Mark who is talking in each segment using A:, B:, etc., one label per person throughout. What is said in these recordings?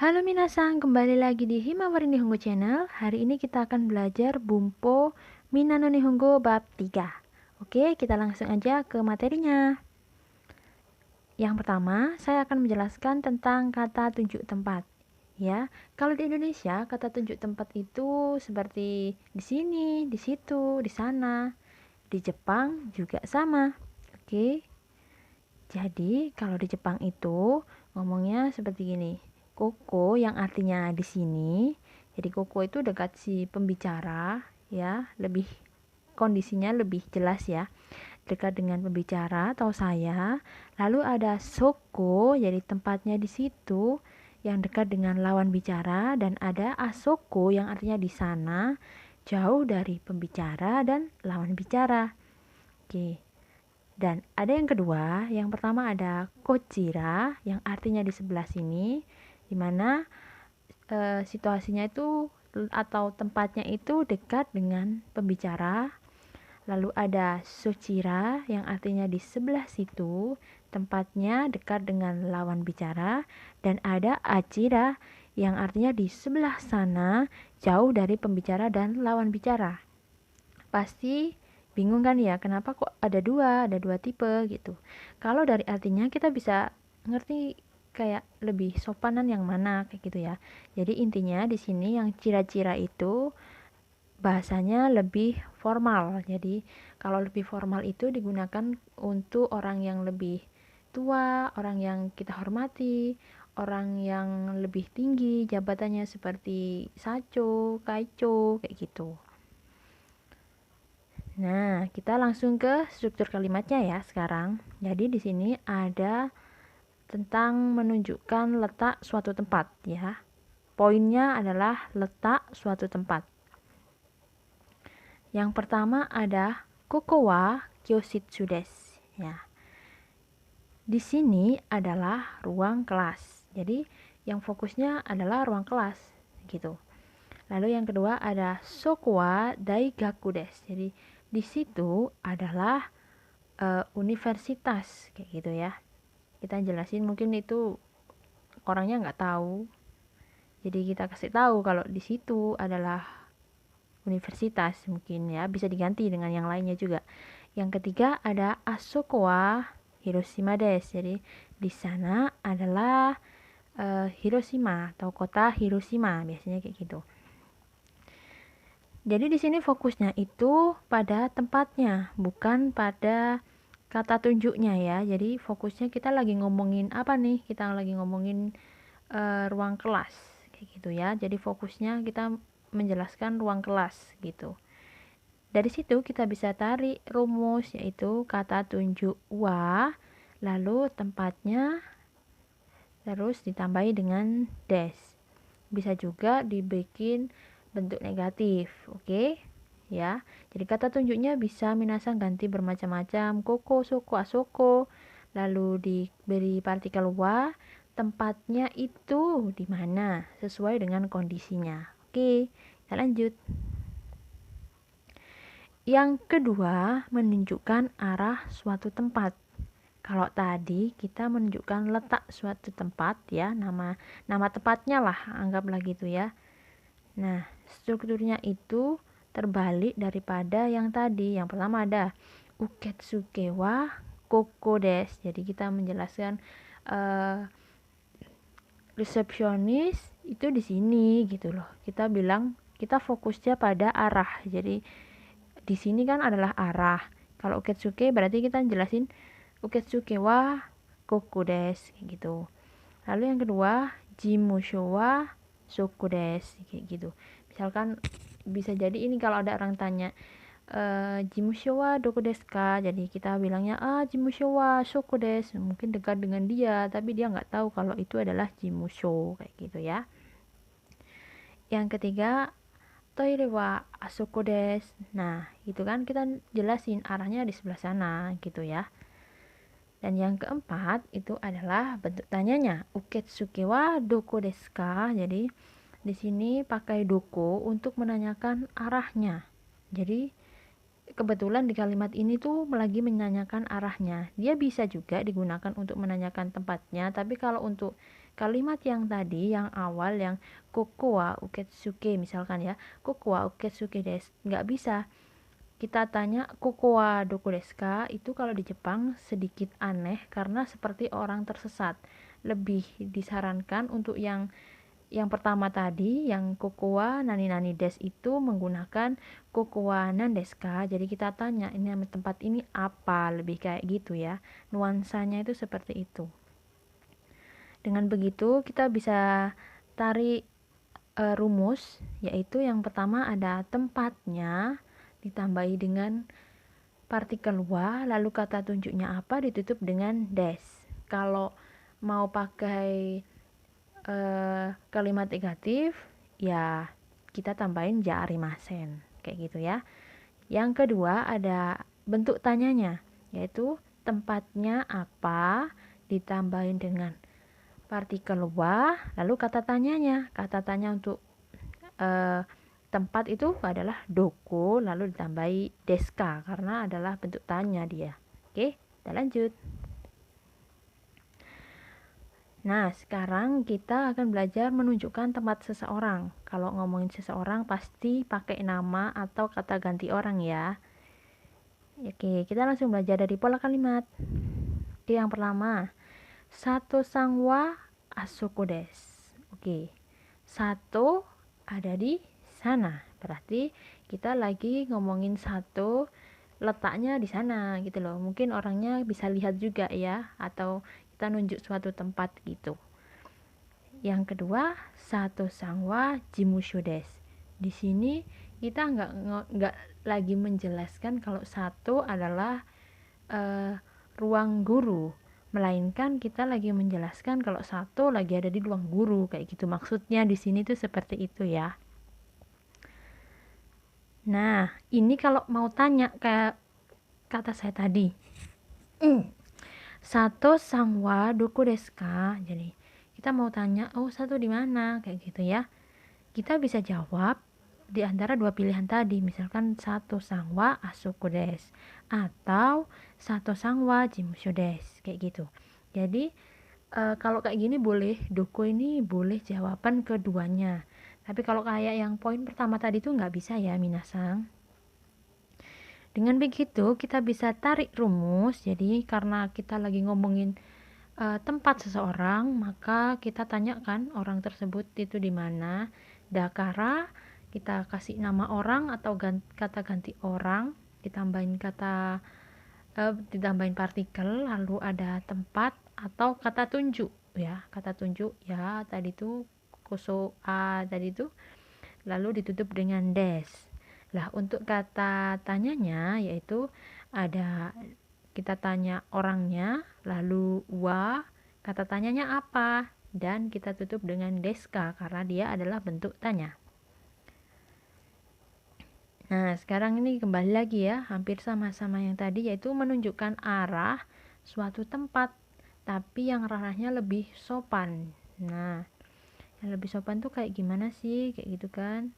A: Halo minasan, kembali lagi di Himawari Nihongo Channel. Hari ini kita akan belajar Bumpo Minano Nihongo bab 3. Oke, kita langsung aja ke materinya. Yang pertama, saya akan menjelaskan tentang kata tunjuk tempat. Ya, kalau di Indonesia kata tunjuk tempat itu seperti di sini, di situ, di sana. Di Jepang juga sama. Oke. Jadi, kalau di Jepang itu ngomongnya seperti gini. Koko yang artinya di sini. Jadi koko itu dekat si pembicara, ya, lebih kondisinya lebih jelas ya. Dekat dengan pembicara atau saya. Lalu ada soko, jadi tempatnya di situ yang dekat dengan lawan bicara, dan ada asoko yang artinya di sana, jauh dari pembicara dan lawan bicara. Oke. Dan ada yang kedua, yang pertama ada kochira yang artinya di sebelah sini, dimana situasinya itu atau tempatnya itu dekat dengan pembicara. Lalu ada sochira yang artinya di sebelah situ, tempatnya dekat dengan lawan bicara. Dan ada achira yang artinya di sebelah sana, jauh dari pembicara dan lawan bicara. Pasti bingung kan ya, kenapa kok ada dua tipe gitu. Kalau dari artinya kita bisa ngerti kayak lebih sopanan yang mana kayak gitu ya. Jadi intinya di sini yang cira-cira itu bahasanya lebih formal. Jadi kalau lebih formal itu digunakan untuk orang yang lebih tua, orang yang kita hormati, orang yang lebih tinggi jabatannya seperti sacho, kaicho kayak gitu. Nah, kita langsung ke struktur kalimatnya ya sekarang. Jadi di sini ada tentang menunjukkan letak suatu tempat ya. Poinnya adalah letak suatu tempat. Yang pertama ada koko wa kyoshitsu desu ya. Di sini adalah ruang kelas. Jadi yang fokusnya adalah ruang kelas gitu. Lalu yang kedua ada soku wa daigaku desu. Jadi di situ adalah universitas kayak gitu ya. Kita jelasin mungkin itu orangnya nggak tahu, jadi kita kasih tahu kalau di situ adalah universitas, mungkin ya bisa diganti dengan yang lainnya juga. Yang ketiga ada Asoko wa Hiroshima desu. Jadi di sana adalah Hiroshima atau kota Hiroshima, biasanya kayak gitu. Jadi di sini fokusnya itu pada tempatnya, bukan pada kata tunjuknya ya. Jadi fokusnya kita lagi ngomongin apa nih? Kita lagi ngomongin ruang kelas kayak gitu ya. Jadi fokusnya kita menjelaskan ruang kelas gitu. Dari situ kita bisa tarik rumus, yaitu kata tunjuk wa, lalu tempatnya, terus ditambahi dengan des. Bisa juga dibikin bentuk negatif, oke? Ya. Jadi kata tunjuknya bisa minasan ganti bermacam-macam, koko, soko, asoko, lalu diberi partikel wa, tempatnya itu di mana sesuai dengan kondisinya. Oke, kita lanjut. Yang kedua, menunjukkan arah suatu tempat. Kalau tadi kita menunjukkan letak suatu tempat ya, nama tempatnya lah, anggaplah gitu ya. Nah, strukturnya itu terbalik daripada yang tadi. Yang pertama ada uketsuke wa koko desu. Jadi kita menjelaskan resepsionis itu di sini gitu loh. Kita bilang kita fokusnya pada arah. Jadi di sini kan adalah arah. Kalau uketsuke berarti kita jelasin uketsuke wa koko desu gitu. Lalu yang kedua, jimusho wa soku desu kayak gitu. Misalkan bisa jadi ini kalau ada orang tanya jimusho wa doko desu ka? Jadi kita bilangnya jimusho wa soku desu. Mungkin dekat dengan dia, tapi dia nggak tahu kalau itu adalah jimusho kayak gitu ya. Yang ketiga, toire wa asoko desu. Nah, itu kan kita jelasin arahnya di sebelah sana gitu ya. Dan yang keempat itu adalah bentuk tanyanya. Uketsuke wa doko desu ka? Jadi di sini pakai doko untuk menanyakan arahnya. Jadi kebetulan di kalimat ini tuh lagi menanyakan arahnya. Dia bisa juga digunakan untuk menanyakan tempatnya, tapi kalau untuk Kalimat yang tadi, yang awal, yang koku wa uketsuke misalkan ya, koku wa uketsuke desu, nggak bisa. Kita tanya koku wa doko desu ka, itu kalau di Jepang sedikit aneh karena seperti orang tersesat. Lebih disarankan untuk yang pertama tadi, yang koku wa nani nani des, itu menggunakan koku wa nan desu ka. Jadi kita tanya ini tempat ini apa, lebih kayak gitu ya. Nuansanya itu seperti itu. Dengan begitu kita bisa tarik rumus, yaitu yang pertama ada tempatnya ditambahi dengan partikel wa, lalu kata tunjuknya apa ditutup dengan des. Kalau mau pakai kalimat negatif, ya kita tambahin ja arimasen, kayak gitu ya. Yang kedua ada bentuk tanyanya, yaitu tempatnya apa ditambahin dengan partikel wa, lalu kata tanyanya. Kata tanya untuk tempat itu adalah doko, lalu ditambahi deska karena adalah bentuk tanya dia. Oke, kita lanjut. Nah, sekarang kita akan belajar menunjukkan tempat seseorang. Kalau ngomongin seseorang pasti pakai nama atau kata ganti orang ya. Oke, kita langsung belajar dari pola kalimat. Oke, yang pertama, Sato sang wa asoko desu. Oke, Sato ada di sana. Berarti kita lagi ngomongin Sato, letaknya di sana gitu loh. Mungkin orangnya bisa lihat juga ya, atau kita nunjuk suatu tempat gitu. Yang kedua, Sato sang wa jimusho desu. Di sini kita nggak lagi menjelaskan kalau Sato adalah ruang guru, melainkan kita lagi menjelaskan kalau Sato lagi ada di ruang guru, kayak gitu. Maksudnya di sini tuh seperti itu ya. Nah, ini kalau mau tanya kayak kata saya tadi, Sato sang wa doko desu ka? Jadi kita mau tanya, oh Sato di mana? Kayak gitu ya. Kita bisa jawab di antara dua pilihan tadi, misalkan Sato sang wa asoko desu atau Sato sang wa jimusho desu, kayak gitu. Jadi kalau kayak gini boleh, doko ini boleh jawaban keduanya. Tapi kalau kayak yang poin pertama tadi tuh nggak bisa ya minasang. Dengan begitu kita bisa tarik rumus. Jadi karena kita lagi ngomongin tempat seseorang, maka kita tanyakan orang tersebut itu di mana. Dakara kita kasih nama orang atau kata ganti orang, ditambahin ditambahin partikel, lalu ada tempat atau kata tunjuk ya. Kata tunjuk ya tadi tuh koso a tadi tuh, lalu ditutup dengan des. Lah untuk kata tanyanya yaitu ada kita tanya orangnya, lalu wa, kata tanyanya apa, dan kita tutup dengan deska karena dia adalah bentuk tanya. Nah, sekarang ini kembali lagi ya, hampir sama-sama yang tadi, yaitu menunjukkan arah suatu tempat, tapi yang arahnya lebih sopan. Nah, yang lebih sopan tuh kayak gimana sih, kayak gitu kan.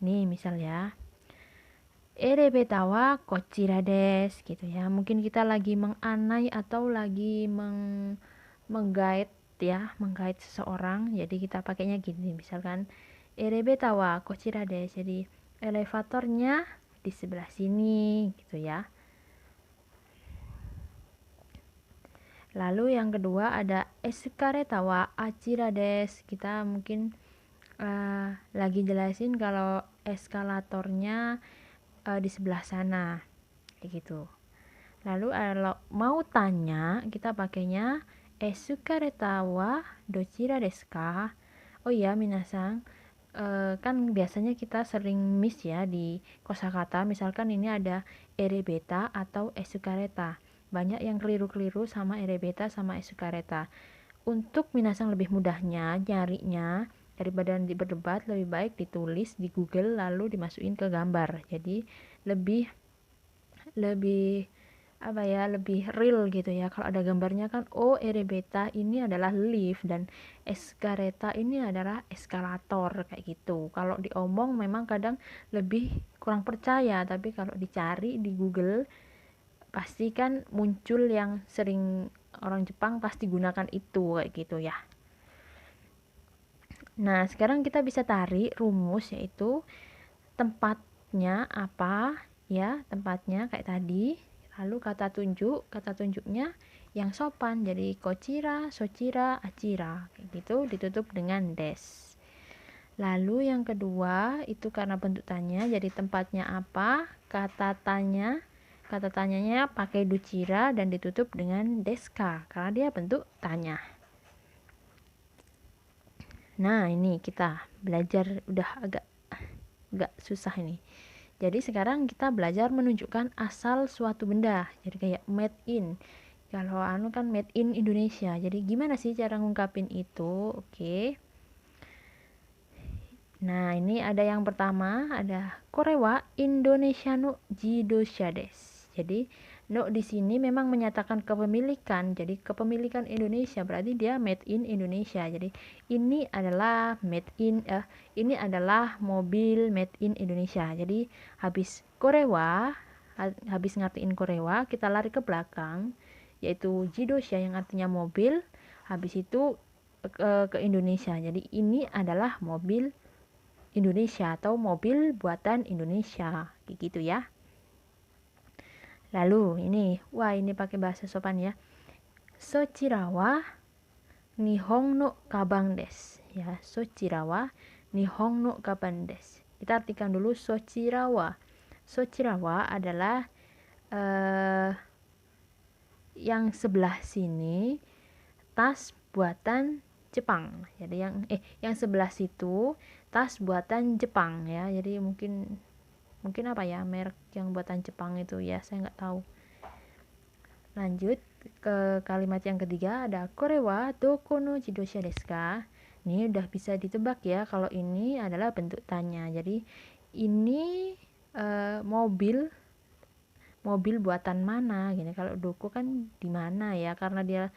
A: Nih misal ya, Erebeta wa kochira desu gitu ya. Mungkin kita lagi menganai atau lagi menggait ya, menggait seseorang. Jadi kita pakainya gini, misalkan Erebeta wa kochira desu. Jadi elevatornya di sebelah sini gitu ya. Lalu yang kedua ada esukareta wa achira desu. Kita mungkin lagi jelasin kalau eskalatornya di sebelah sana kayak gitu. Lalu kalau mau tanya kita pakainya esukareta wa dochira desu ka? Oh iya minasang, kan biasanya kita sering miss ya di kosakata, misalkan ini ada erebeta atau esukareta. Banyak yang keliru-keliru sama erebeta sama esukareta. Untuk minasang lebih mudahnya nyarinya, daripada nanti berdebat, lebih baik ditulis di Google lalu dimasukin ke gambar. Jadi lebih apa ya, lebih real gitu ya. Kalau ada gambarnya kan, oh erebeta ini adalah lift dan eskareta ini adalah eskalator, kayak gitu. Kalau diomong memang kadang lebih kurang percaya, tapi kalau dicari di Google pasti kan muncul yang sering orang Jepang pasti gunakan itu, kayak gitu ya. Nah, sekarang kita bisa tarik rumus, yaitu tempatnya apa ya, tempatnya kayak tadi. Lalu kata tunjuknya yang sopan, jadi kochira, sochira, achira, kayak gitu, ditutup dengan des. Lalu yang kedua itu karena bentuk tanya, jadi tempatnya apa, kata tanyanya pakai duchira dan ditutup dengan deska karena dia bentuk tanya. Nah, ini kita belajar udah agak susah ini. Jadi sekarang kita belajar menunjukkan asal suatu benda. Jadi kayak made in. Kalau kan made in Indonesia. Jadi gimana sih cara ngungkapin itu? Oke. Nah, ini ada yang pertama, ada korewa Indonesia no jidosha desu. Jadi no di sini memang menyatakan kepemilikan. Jadi kepemilikan Indonesia berarti dia made in Indonesia. Jadi ini adalah ini adalah mobil made in Indonesia. Jadi habis korewa, habis ngertiin korewa, kita lari ke belakang, yaitu jidosha yang artinya mobil. Habis itu ke Indonesia. Jadi ini adalah mobil Indonesia atau mobil buatan Indonesia, kayak gitu ya. Lalu ini pakai bahasa sopan ya. Sochira wa Nihon no kabang desu. Ya, sochira wa Nihon no kabang desu. Kita artikan dulu sochira wa. Sochira wa adalah yang sebelah sini tas buatan Jepang. Jadi yang sebelah situ tas buatan Jepang ya. Jadi mungkin apa ya, merek yang buatan Jepang itu ya, saya nggak tahu. Lanjut ke kalimat yang ketiga, ada korewa doko no jidosha desu ka. Ini udah bisa ditebak ya kalau ini adalah bentuk tanya. Jadi ini mobil buatan mana gini. Kalau doko kan di mana ya, karena dia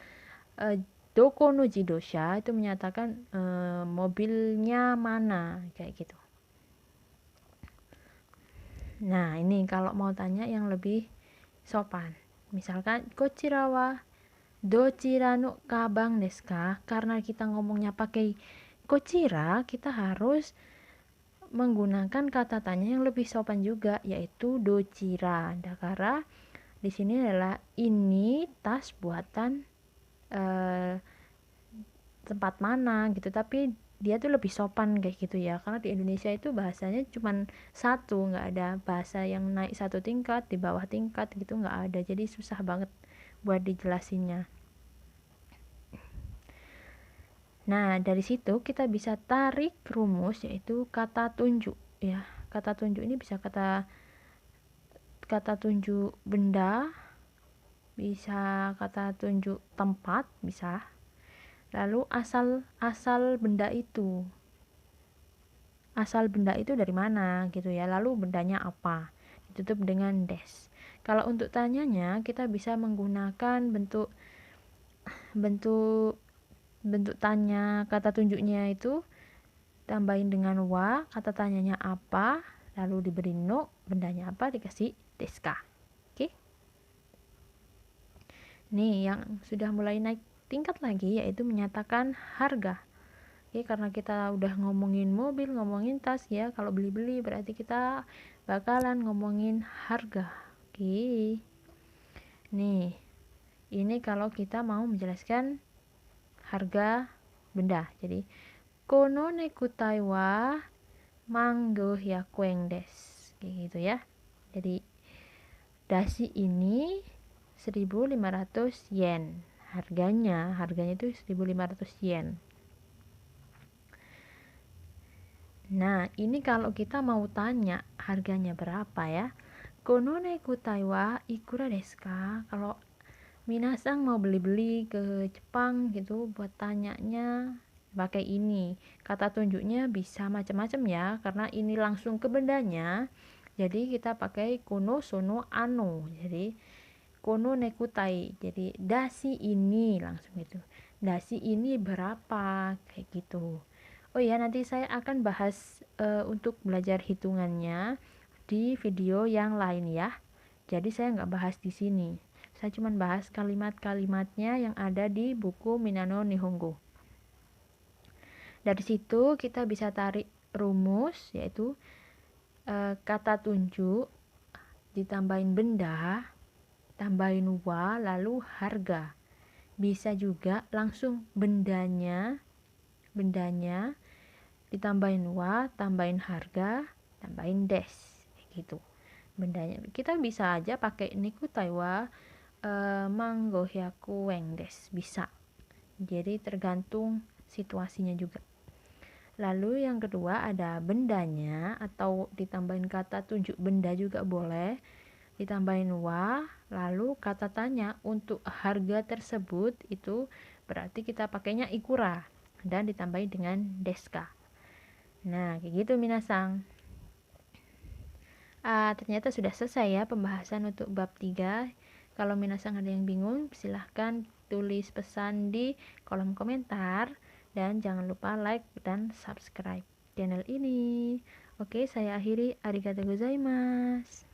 A: doko no jidosha itu menyatakan mobilnya mana, kayak gitu. Nah, ini kalau mau tanya yang lebih sopan. Misalkan kochira wa dochira no kabang desu ka? Karena kita ngomongnya pakai kochira, kita harus menggunakan kata tanya yang lebih sopan juga, yaitu dochira. Karena di sini adalah ini tas buatan tempat mana gitu, tapi dia tuh lebih sopan kayak gitu ya, karena di Indonesia itu bahasanya cuman satu, nggak ada bahasa yang naik satu tingkat di bawah tingkat gitu, nggak ada, jadi susah banget buat dijelasinnya. Nah, dari situ kita bisa tarik rumus, yaitu kata tunjuk ya. Kata tunjuk ini bisa kata tunjuk benda, bisa kata tunjuk tempat, bisa. Lalu asal benda itu. Asal benda itu dari mana gitu ya. Lalu bendanya apa? Ditutup dengan des. Kalau untuk tanyanya kita bisa menggunakan bentuk tanya, kata tunjuknya itu tambahin dengan wa, kata tanyanya apa, lalu diberi no, bendanya apa, dikasih deska. Oke. Nih yang sudah mulai naik tingkat lagi, yaitu menyatakan harga. Oke, karena kita udah ngomongin mobil, ngomongin tas ya, kalau beli-beli berarti kita bakalan ngomongin harga. Oke. Nih, ini kalau kita mau menjelaskan harga benda. Jadi kono nekutai wa manggo hyakueng desu, kayak gitu ya. Jadi dasi ini 1.500 yen. Harganya itu 1.500 yen. Nah, ini kalau kita mau tanya harganya berapa ya. Kono nekutai wa ikura desu ka? Kalau minasang mau beli-beli ke Jepang gitu, buat tanyanya pakai ini. Kata tunjuknya bisa macam-macam ya, karena ini langsung ke bendanya. Jadi kita pakai kono sono ano. Jadi kono nekutai. Jadi dasi ini langsung gitu. Dasi ini berapa, kayak gitu. Oh ya, nanti saya akan bahas untuk belajar hitungannya di video yang lain ya. Jadi saya nggak bahas di sini. Saya cuma bahas kalimat-kalimatnya yang ada di buku Minano Nihongo. Dari situ kita bisa tarik rumus, yaitu kata tunjuk ditambahin benda, tambahin wa, lalu harga. Bisa juga langsung bendanya ditambahin wa, tambahin harga, tambahin des, gitu. Bendanya kita bisa aja pakai niku taiwa manggo hyaku weng des, bisa. Jadi tergantung situasinya juga. Lalu yang kedua ada bendanya, atau ditambahin kata tunjuk benda juga boleh. Ditambahin wa, lalu kata tanya untuk harga tersebut, itu berarti kita pakainya ikura dan ditambahin dengan deska. Nah, kayak gitu minasang. Ternyata sudah selesai ya pembahasan untuk bab 3. Kalau minasang ada yang bingung, silahkan tulis pesan di kolom komentar. Dan jangan lupa like dan subscribe channel ini. Oke, saya akhiri. Arigatou gozaimasu.